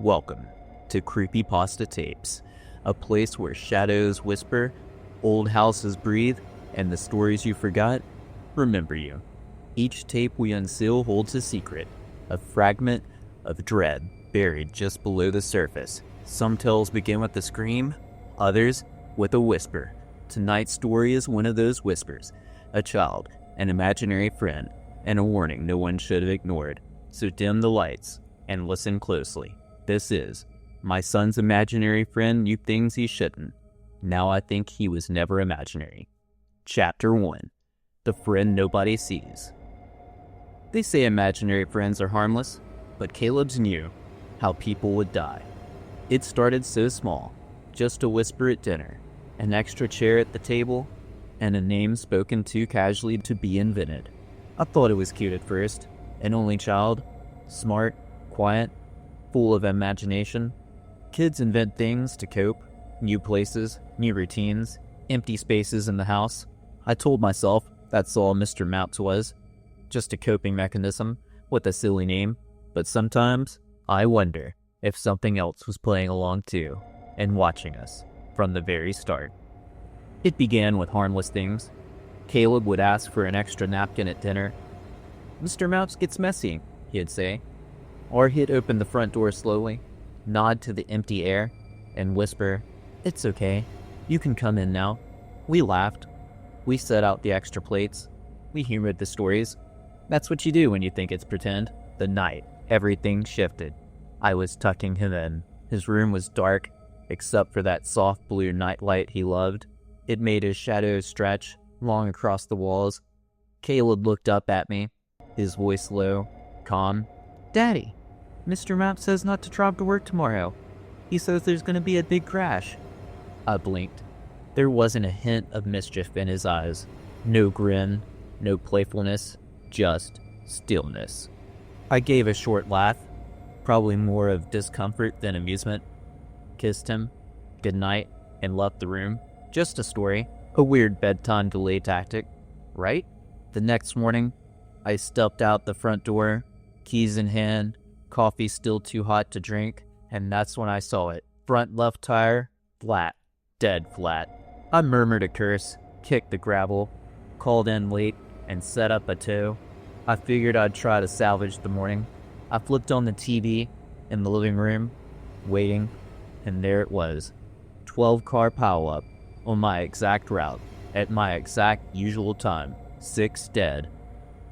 Welcome to Creepypasta Tapes, a place where shadows whisper, old houses breathe, and the stories you forgot remember you. Each tape we unseal holds a secret, a fragment of dread buried just below the surface. Some tales begin with a scream, others with a whisper. Tonight's story is one of those whispers, a child, an imaginary friend, and a warning no one should have ignored. So dim the lights and listen closely. This is My Son's Imaginary Friend Knew Things He Shouldn't. Now I Think He Was Never Imaginary. Chapter 1. The Friend Nobody Sees. They say imaginary friends are harmless, but Caleb's knew how people would die. It started so small, just a whisper at dinner, an extra chair at the table, and a name spoken too casually to be invented. I thought it was cute at first, an only child, smart, quiet, full of imagination. Kids invent things to cope, new places, new routines, empty spaces in the house. I told myself that's all Mr. Maps was, just a coping mechanism with a silly name, but sometimes I wonder if something else was playing along too and watching us from the very start. It began with harmless things. Caleb would ask for an extra napkin at dinner. "Mr. Maps gets messy," he'd say. Or he'd open the front door slowly, nod to the empty air, and whisper, "It's okay, you can come in now." We laughed. We set out the extra plates. We humored the stories. That's what you do when you think it's pretend. The night, everything shifted. I was tucking him in. His room was dark, except for that soft blue nightlight he loved. It made his shadows stretch long across the walls. Caleb looked up at me, his voice low, calm. "Daddy, Mr. Map says not to drive to work tomorrow. He says there's going to be a big crash." I blinked. There wasn't a hint of mischief in his eyes. No grin, no playfulness, just stillness. I gave a short laugh, probably more of discomfort than amusement, kissed him, good night, and left the room. Just a story, a weird bedtime delay tactic, right? The next morning, I stepped out the front door, keys in hand, coffee still too hot to drink, and that's when I saw it. Front left tire, flat, dead flat. I murmured a curse, kicked the gravel, called in late, and set up a tow. I figured I'd try to salvage the morning. I flipped on the TV in the living room, waiting, and there it was. 12-car pileup on my exact route, at my exact usual time. 6 dead.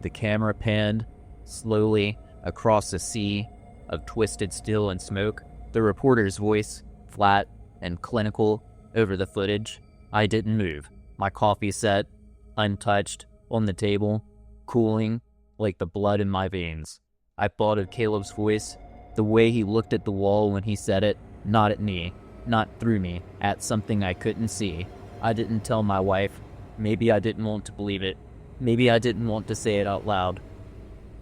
The camera panned slowly across a sea of twisted steel and smoke. The reporter's voice, flat and clinical, over the footage. I didn't move. My coffee set, untouched, on the table, cooling like the blood in my veins. I thought of Caleb's voice, the way he looked at the wall when he said it, not at me, not through me, at something I couldn't see. I didn't tell my wife. Maybe I didn't want to believe it. Maybe I didn't want to say it out loud.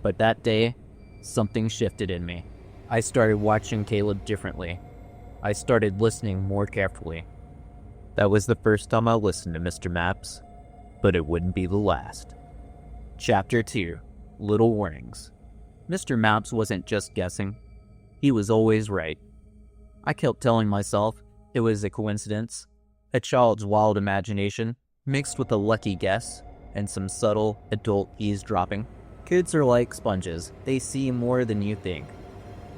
But that day, something shifted in me. I started watching Caleb differently. I started listening more carefully. That was the first time I listened to Mr. Maps, but it wouldn't be the last. Chapter 2. Little Warnings. Mr. Maps wasn't just guessing. He was always right. I kept telling myself it was a coincidence, a child's wild imagination, mixed with a lucky guess and some subtle adult eavesdropping. Kids are like sponges. They see more than you think,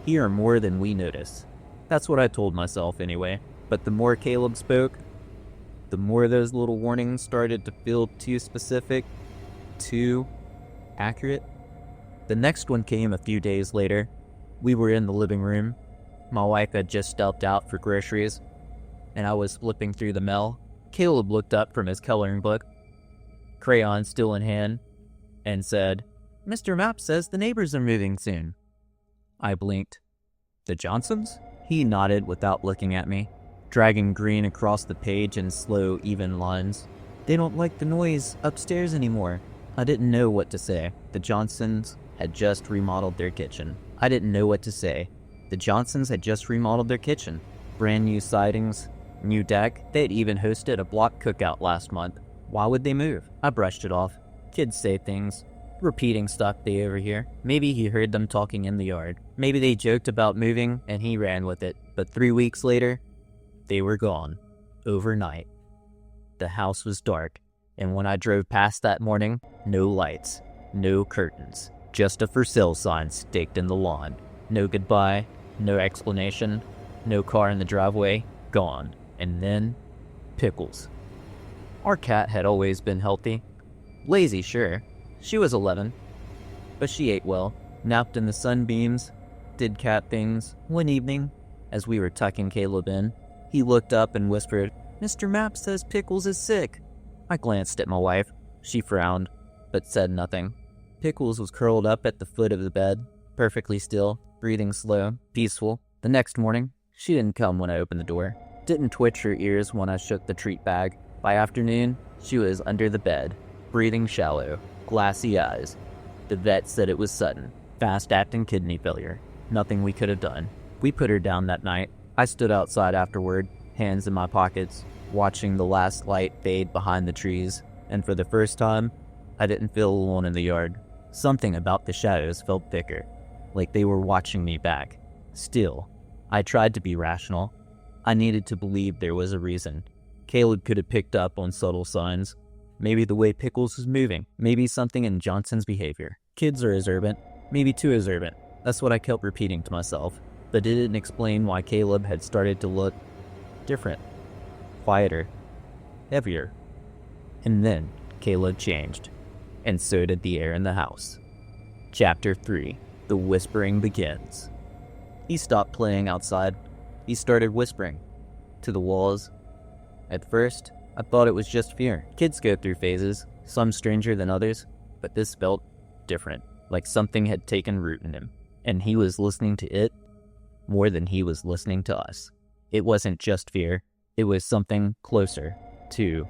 hear more than we notice. That's what I told myself anyway. But the more Caleb spoke, the more those little warnings started to feel too specific, too accurate. The next one came a few days later. We were in the living room. My wife had just stepped out for groceries, and I was flipping through the mail. Caleb looked up from his coloring book, crayon still in hand, and said, "Mr. Map says the neighbors are moving soon." I blinked. "The Johnsons?" He nodded without looking at me, dragging green across the page in slow, even lines. "They don't like the noise upstairs anymore." I didn't know what to say. The Johnsons had just remodeled their kitchen. I didn't know what to say. The Johnsons had just remodeled their kitchen. Brand new sidings, new deck. They had even hosted a block cookout last month. Why would they move? I brushed it off. Kids say things. repeating stuff they overhear. Maybe he heard them talking in the yard. Maybe they joked about moving and he ran with it. But 3 weeks later, they were gone. Overnight. The house was dark, and when I drove past that morning, no lights, no curtains, just a for sale sign staked in the lawn. No goodbye, no explanation, no car in the driveway, gone. And then, Pickles. Our cat had always been healthy. Lazy, sure. She was 11. But she ate well, napped in the sunbeams, did cat things. One evening, as we were tucking Caleb in, he looked up and whispered, "Mr. Mapp says Pickles is sick." I glanced at my wife. She frowned, but said nothing. Pickles was curled up at the foot of the bed, perfectly still, breathing slow, peaceful. The next morning, she didn't come when I opened the door, didn't twitch her ears when I shook the treat bag. By afternoon, she was under the bed, breathing shallow, glassy eyes. The vet said it was sudden, fast-acting kidney failure. Nothing we could have done. We put her down that night. I stood outside afterward, hands in my pockets, watching the last light fade behind the trees, and for the first time, I didn't feel alone in the yard. Something about the shadows felt thicker, like they were watching me back. Still, I tried to be rational. I needed to believe there was a reason. Caleb could have picked up on subtle signs. Maybe the way Pickles was moving. Maybe something in Johnson's behavior. Kids are observant. Maybe too observant. That's what I kept repeating to myself. But it didn't explain why Caleb had started to look different. Quieter. Heavier. And then Caleb changed. And so did the air in the house. Chapter 3. The whispering begins. He stopped playing outside. He started whispering. To the walls. At first, I thought it was just fear. Kids go through phases, some stranger than others, but this felt different, like something had taken root in him, and he was listening to it more than he was listening to us. It wasn't just fear, it was something closer to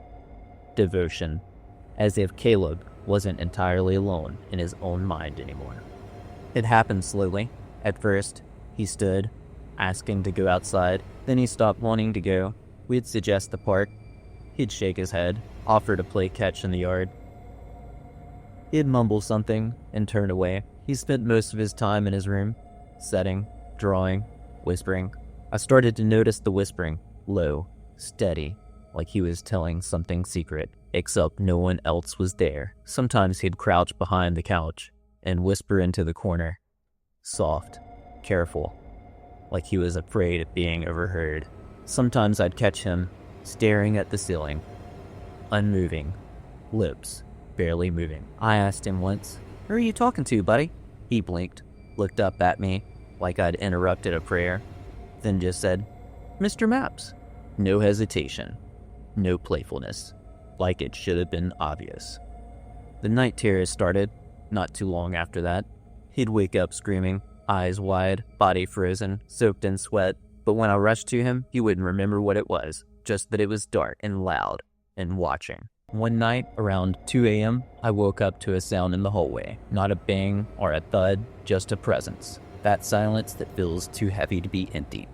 devotion, as if Caleb wasn't entirely alone in his own mind anymore. It happened slowly. At first, he stood, asking to go outside, then he stopped wanting to go. We'd suggest the park. He'd shake his head, offer to play catch in the yard. He'd mumble something and turn away. He spent most of his time in his room, setting, drawing, whispering. I started to notice the whispering, low, steady, like he was telling something secret, except no one else was there. Sometimes he'd crouch behind the couch and whisper into the corner, soft, careful, like he was afraid of being overheard. Sometimes I'd catch him staring at the ceiling, unmoving, lips barely moving. I asked him once, "Who are you talking to, buddy?" He blinked, looked up at me like I'd interrupted a prayer, then just said, "Mr. Maps." No hesitation, no playfulness, like it should have been obvious. The night terrors started, not too long after that. He'd wake up screaming, eyes wide, body frozen, soaked in sweat. But when I rushed to him, he wouldn't remember what it was, just that it was dark and loud and watching. One night, around 2 a.m., I woke up to a sound in the hallway. Not a bang or a thud, just a presence. That silence that feels too heavy to be empty.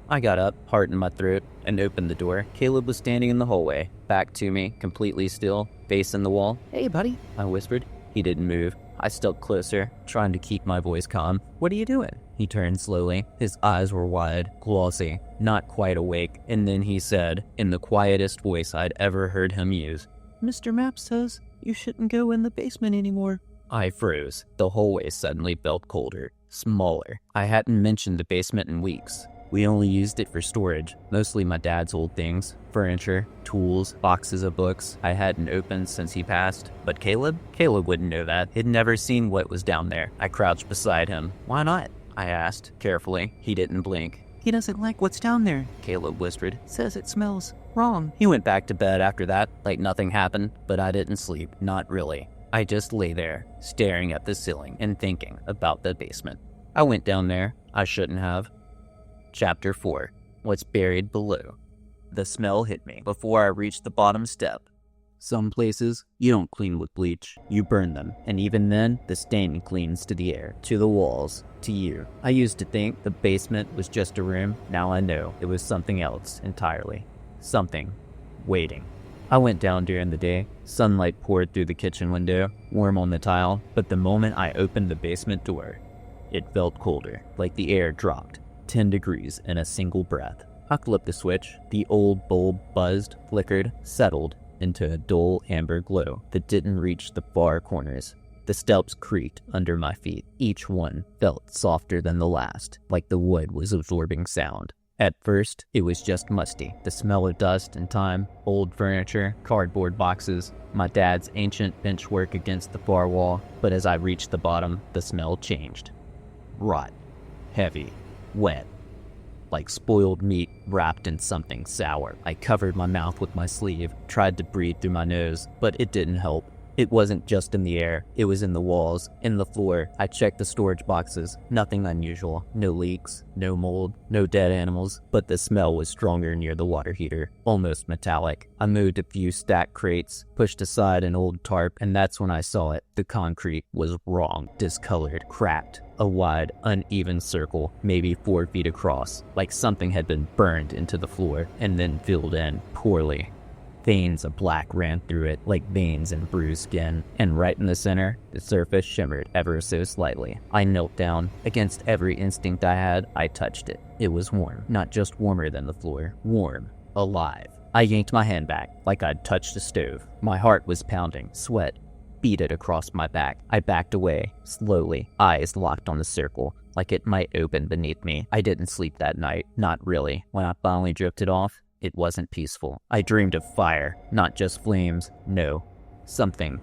I got up, heart in my throat, and opened the door. Caleb was standing in the hallway, back to me, completely still, facing the wall. "Hey, buddy," I whispered. He didn't move. I stepped closer, trying to keep my voice calm. "What are you doing?" He turned slowly. His eyes were wide, glossy, not quite awake, and then he said, in the quietest voice I'd ever heard him use, "Mr. Mapp says you shouldn't go in the basement anymore." I froze. The hallway suddenly felt colder, smaller. I hadn't mentioned the basement in weeks. We only used it for storage, mostly my dad's old things, furniture, tools, boxes of books I hadn't opened since he passed. But Caleb wouldn't know that. He'd never seen what was down there. I crouched beside him. "Why not?" I asked, carefully. He didn't blink. "He doesn't like what's down there," Caleb whispered. "Says it smells wrong." He went back to bed after that, like nothing happened, but I didn't sleep, not really. I just lay there, staring at the ceiling and thinking about the basement. I went down there. I shouldn't have. Chapter 4. What's buried below. The smell hit me before I reached the bottom step. Some places, you don't clean with bleach, you burn them, and even then, the stain clings to the air, to the walls, to you. I used to think the basement was just a room. Now I know it was something else entirely. Something waiting. I went down during the day. Sunlight poured through the kitchen window, warm on the tile, but the moment I opened the basement door, it felt colder, like the air dropped 10 degrees in a single breath. I flipped the switch. The old bulb buzzed, flickered, settled into a dull amber glow that didn't reach the far corners. The steps creaked under my feet. Each one felt softer than the last, like the wood was absorbing sound. At first, it was just musty. The smell of dust and time, old furniture, cardboard boxes, my dad's ancient benchwork against the far wall. But as I reached the bottom, the smell changed. Rot. Heavy. Wet. Like spoiled meat wrapped in something sour. I covered my mouth with my sleeve, tried to breathe through my nose, but it didn't help. It wasn't just in the air, it was in the walls, in the floor. I checked the storage boxes, nothing unusual. No leaks, no mold, no dead animals, but the smell was stronger near the water heater, almost metallic. I moved a few stacked crates, pushed aside an old tarp, and that's when I saw it. The concrete was wrong, discolored, cracked. A wide, uneven circle, maybe 4 feet across, like something had been burned into the floor and then filled in poorly. Veins of black ran through it like veins in bruised skin, and right in the center, the surface shimmered ever so slightly. I knelt down. Against every instinct I had, I touched it. It was warm, not just warmer than the floor, warm, alive. I yanked my hand back, like I'd touched a stove. My heart was pounding, sweat beaded across my back. I backed away, slowly, eyes locked on the circle, like it might open beneath me. I didn't sleep that night, not really. When I finally drifted off, it wasn't peaceful. I dreamed of fire, not just flames, no. Something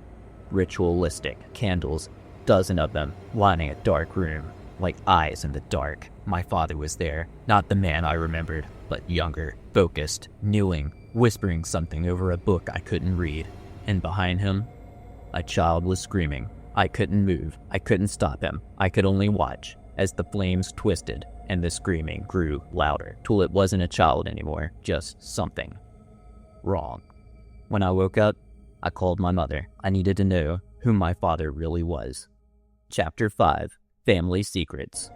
ritualistic. Candles, dozen of them, lining a dark room, like eyes in the dark. My father was there, not the man I remembered, but younger, focused, mewing, whispering something over a book I couldn't read. And behind him, a child was screaming. I couldn't move. I couldn't stop him. I could only watch as the flames twisted and the screaming grew louder, till it wasn't a child anymore, just something wrong. When I woke up, I called my mother. I needed to know who my father really was. Chapter 5. Family Secrets.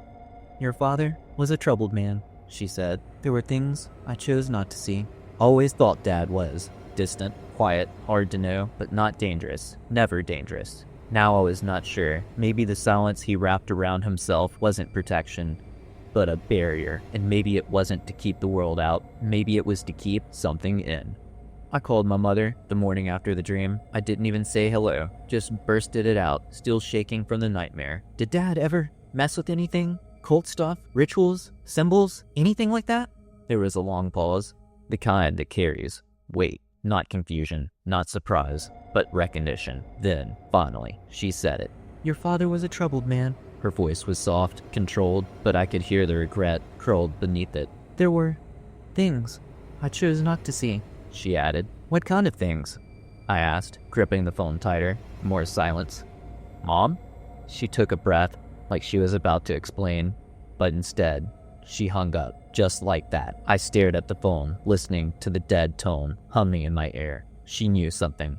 Your father was a troubled man, she said. There were things I chose not to see. Always thought Dad was. Distant, quiet, hard to know, but not dangerous. Never dangerous. Now I was not sure. Maybe the silence he wrapped around himself wasn't protection, but a barrier. And maybe it wasn't to keep the world out. Maybe it was to keep something in. I called my mother the morning after the dream. I didn't even say hello, just bursted it out, still shaking from the nightmare. Did Dad ever mess with anything? Cult stuff? Rituals? Symbols? Anything like that? There was a long pause, the kind that carries weight. Not confusion, not surprise, but recognition. Then, finally, she said it. Your father was a troubled man. Her voice was soft, controlled, but I could hear the regret curled beneath it. There were things I chose not to see, she added. What kind of things? I asked, gripping the phone tighter. More silence. Mom? She took a breath, like she was about to explain, but instead, she hung up, just like that. I stared at the phone, listening to the dead tone humming in my ear. She knew something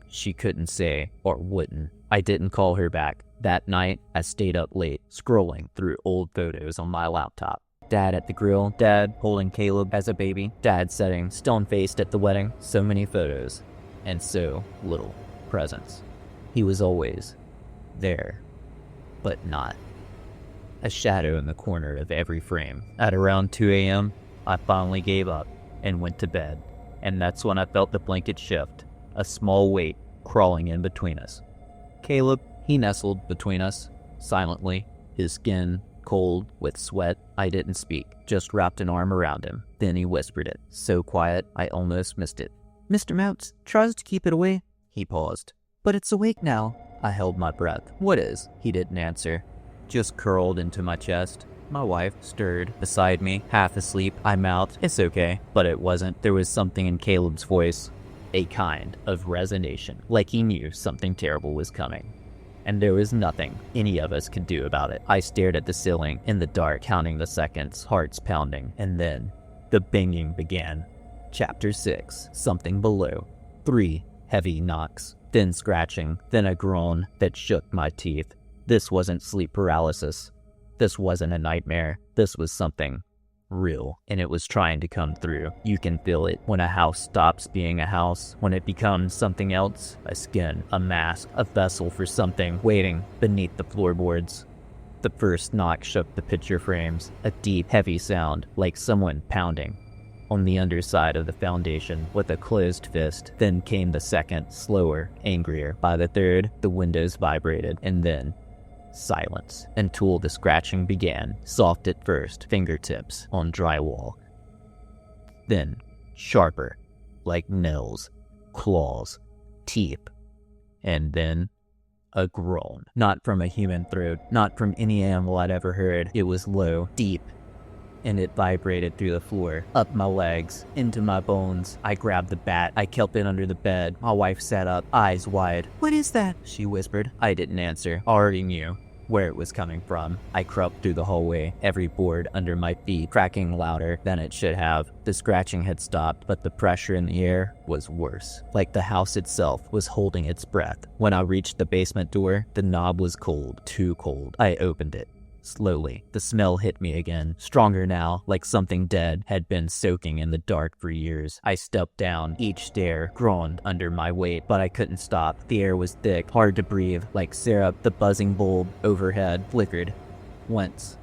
she couldn't say or wouldn't. I didn't call her back. That night, I stayed up late, scrolling through old photos on my laptop. Dad at the grill, Dad holding Caleb as a baby, Dad sitting stone-faced at the wedding. So many photos, and so little presents. He was always there, but not. A shadow in the corner of every frame. At around 2 a.m., I finally gave up and went to bed. And that's when I felt the blanket shift, a small weight crawling in between us. Caleb, he nestled between us, silently, his skin cold with sweat. I didn't speak, just wrapped an arm around him. Then he whispered it, so quiet I almost missed it. Mr. Mounts tries to keep it away. He paused. But it's awake now. I held my breath. What is? He didn't answer. Just curled into my chest. My wife stirred beside me, half asleep. I mouthed, it's okay. But it wasn't. There was something in Caleb's voice, a kind of resignation, like he knew something terrible was coming. And there was nothing any of us could do about it. I stared at the ceiling in the dark, counting the seconds, hearts pounding, and then the banging began. Chapter 6. Something below. 3 heavy knocks, then scratching, then a groan that shook my teeth. This wasn't sleep paralysis. This wasn't a nightmare. This was something real, and it was trying to come through. You can feel it when a house stops being a house, when it becomes something else, a skin, a mask, a vessel for something waiting beneath the floorboards. The first knock shook the picture frames, a deep, heavy sound like someone pounding on the underside of the foundation with a closed fist. Then came the second, slower, angrier. By the third, the windows vibrated, and then silence until the scratching began, soft at first, fingertips on drywall. Then sharper, like nails, claws, teeth, and then a groan. Not from a human throat, not from any animal I'd ever heard. It was low, deep, and it vibrated through the floor, up my legs, into my bones. I grabbed the bat. I kept it under the bed. My wife sat up, eyes wide. "What is that?" she whispered. I didn't answer. Already knew where it was coming from. I crept through the hallway, every board under my feet cracking louder than it should have. The scratching had stopped, but the pressure in the air was worse, like the house itself was holding its breath. When I reached the basement door, the knob was cold, too cold. I opened it. Slowly, the smell hit me again, stronger now, like something dead had been soaking in the dark for years. I stepped down, each stair groaned under my weight, but I couldn't stop. The air was thick, hard to breathe, like syrup. The buzzing bulb overhead flickered. Once,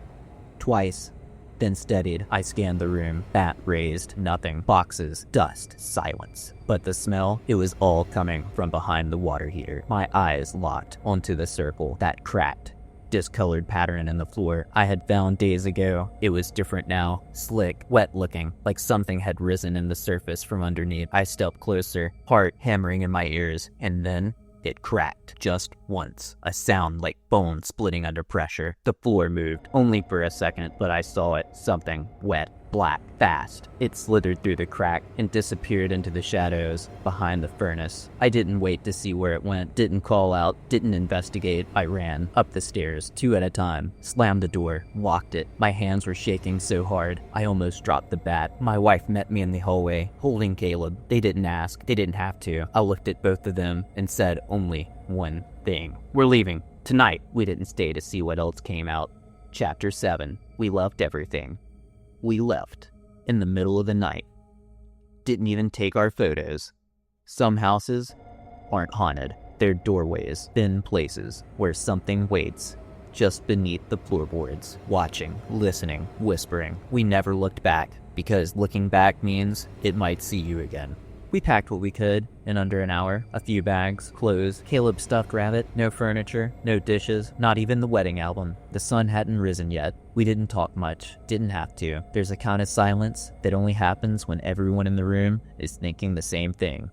twice, then steadied. I scanned the room. Bat raised, nothing. Boxes, dust, silence. But the smell, it was all coming from behind the water heater. My eyes locked onto the circle, that cracked, discolored pattern in the floor I had found days ago. It was different now, slick, wet looking, like something had risen in the surface from underneath. I stepped closer, heart hammering in my ears, and then it cracked, just once, a sound like bone splitting under pressure. The floor moved, only for a second, but I saw it, something wet, black, fast. It slithered through the crack and disappeared into the shadows behind the furnace. I didn't wait to see where it went, didn't call out, didn't investigate. I ran up the stairs, 2 at a time, slammed the door, locked it. My hands were shaking so hard, I almost dropped the bat. My wife met me in the hallway, holding Caleb. They didn't ask, they didn't have to. I looked at both of them and said only one thing. "We're leaving. Tonight." We didn't stay to see what else came out. Chapter 7. We left everything. We left in the middle of the night. Didn't even take our photos. Some houses aren't haunted. They're doorways, thin places where something waits just beneath the floorboards, watching, listening, whispering. We never looked back, because looking back means it might see you again. We packed what we could in under an hour. A few bags, clothes, Caleb's stuffed rabbit, no furniture, no dishes, not even the wedding album. The sun hadn't risen yet. We didn't talk much, didn't have to. There's a kind of silence that only happens when everyone in the room is thinking the same thing,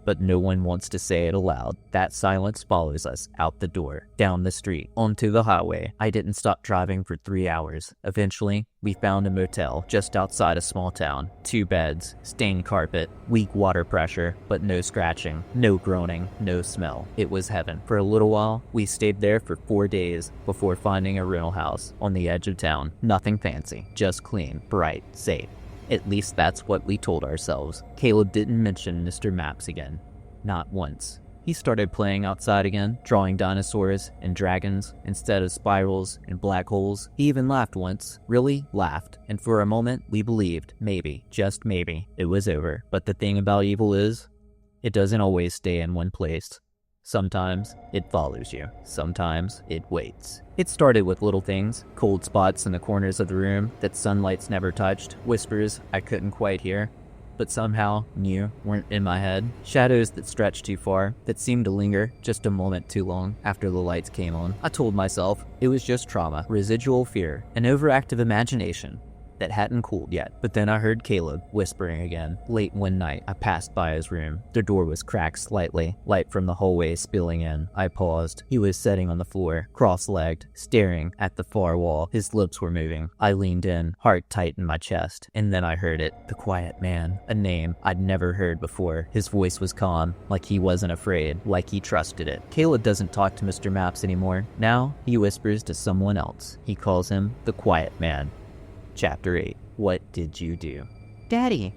but no one wants to say it aloud. That silence follows us out the door, down the street, onto the highway. I didn't stop driving for 3 hours. Eventually, we found a motel just outside a small town. 2 beds, stained carpet, weak water pressure, but no scratching, no groaning, no smell. It was heaven. For a little while, we stayed there for 4 days before finding a rental house on the edge of town. Nothing fancy, just clean, bright, safe. At least that's what we told ourselves. Caleb didn't mention Mr. Maps again. Not once. He started playing outside again, drawing dinosaurs and dragons instead of spirals and black holes. He even laughed once. Really laughed. And for a moment, we believed, maybe, just maybe, it was over. But the thing about evil is, it doesn't always stay in one place. Sometimes it follows you. Sometimes it waits. It started with little things, cold spots in the corners of the room that sunlight's never touched, whispers I couldn't quite hear, but somehow knew weren't in my head, shadows that stretched too far, that seemed to linger just a moment too long after the lights came on. I told myself it was just trauma, residual fear, an overactive imagination that hadn't cooled yet. But then I heard Caleb whispering again. Late one night, I passed by his room. The door was cracked slightly, light from the hallway spilling in. I paused. He was sitting on the floor, cross-legged, staring at the far wall. His lips were moving. I leaned in, heart tight in my chest, and then I heard it. The quiet man, a name I'd never heard before. His voice was calm, like he wasn't afraid, like he trusted it. Caleb doesn't talk to Mr. Maps anymore. Now, he whispers to someone else. He calls him the Quiet Man. Chapter 8. What did you do? Daddy,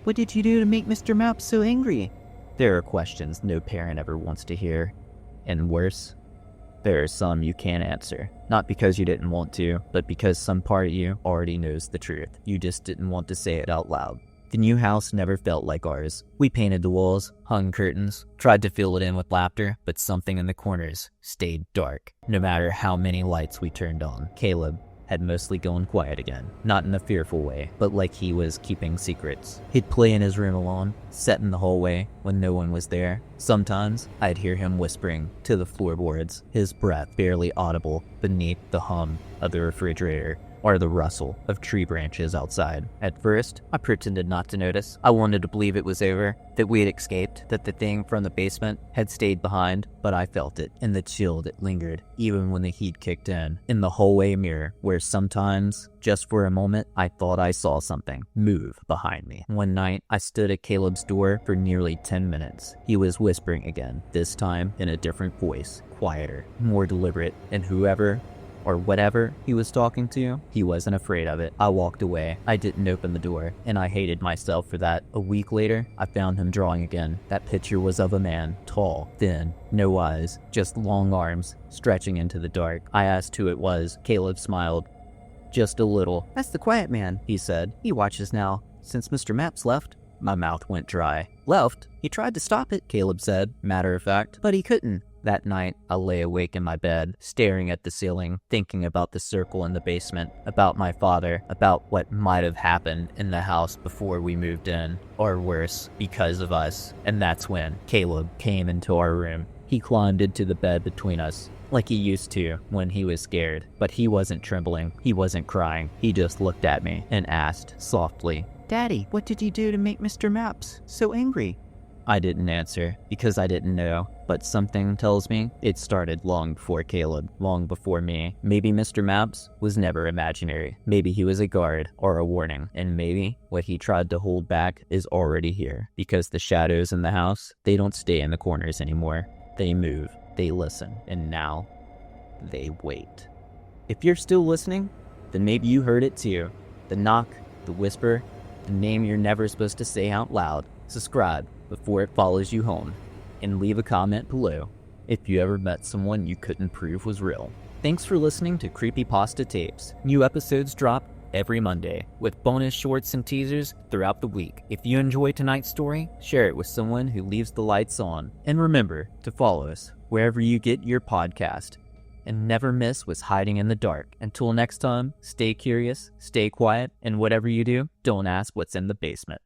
what did you do to make Mr. Maps so angry? There are questions no parent ever wants to hear. And worse, there are some you can't answer. Not because you didn't want to, but because some part of you already knows the truth. You just didn't want to say it out loud. The new house never felt like ours. We painted the walls, hung curtains, tried to fill it in with laughter, but something in the corners stayed dark. No matter how many lights we turned on, Caleb had mostly gone quiet again. Not in a fearful way, but like he was keeping secrets. He'd play in his room alone, set in the hallway when no one was there. Sometimes I'd hear him whispering to the floorboards, his breath barely audible beneath the hum of the refrigerator or the rustle of tree branches outside. At first, I pretended not to notice. I wanted to believe it was over, that we had escaped, that the thing from the basement had stayed behind, but I felt it, in the chill that lingered, even when the heat kicked in the hallway mirror, where sometimes, just for a moment, I thought I saw something move behind me. One night, I stood at Caleb's door for nearly 10 minutes. He was whispering again, this time in a different voice, quieter, more deliberate, and whoever or whatever he was talking to, he wasn't afraid of it. I walked away. I didn't open the door, and I hated myself for that. A week later, I found him drawing again. That picture was of a man, tall, thin, no eyes, just long arms stretching into the dark. I asked who it was. Caleb smiled. Just a little. That's the quiet man, he said. He watches now, since Mr. Maps left. My mouth went dry. Left? He tried to stop it, Caleb said, matter of fact. but he couldn't. That night, I lay awake in my bed, staring at the ceiling, thinking about the circle in the basement, about my father, about what might have happened in the house before we moved in, or worse, because of us. And that's when Caleb came into our room. He climbed into the bed between us, like he used to when he was scared. But he wasn't trembling, he wasn't crying. He just looked at me and asked softly, Daddy, what did you do to make Mr. Maps so angry? I didn't answer because I didn't know, but something tells me it started long before Caleb, long before me. Maybe Mr. Maps was never imaginary. Maybe he was a guard or a warning, and maybe what he tried to hold back is already here, because the shadows in the house, they don't stay in the corners anymore. They move, they listen, and now they wait. If you're still listening, then maybe you heard it too. The knock, the whisper, the name you're never supposed to say out loud. Subscribe before it follows you home, and leave a comment below if you ever met someone you couldn't prove was real. Thanks for listening to Creepypasta Tapes. New episodes drop every Monday, with bonus shorts and teasers throughout the week. If you enjoy tonight's story, share it with someone who leaves the lights on. And remember to follow us wherever you get your podcast. And never miss what's hiding in the dark. Until next time, stay curious, stay quiet, and whatever you do, don't ask what's in the basement.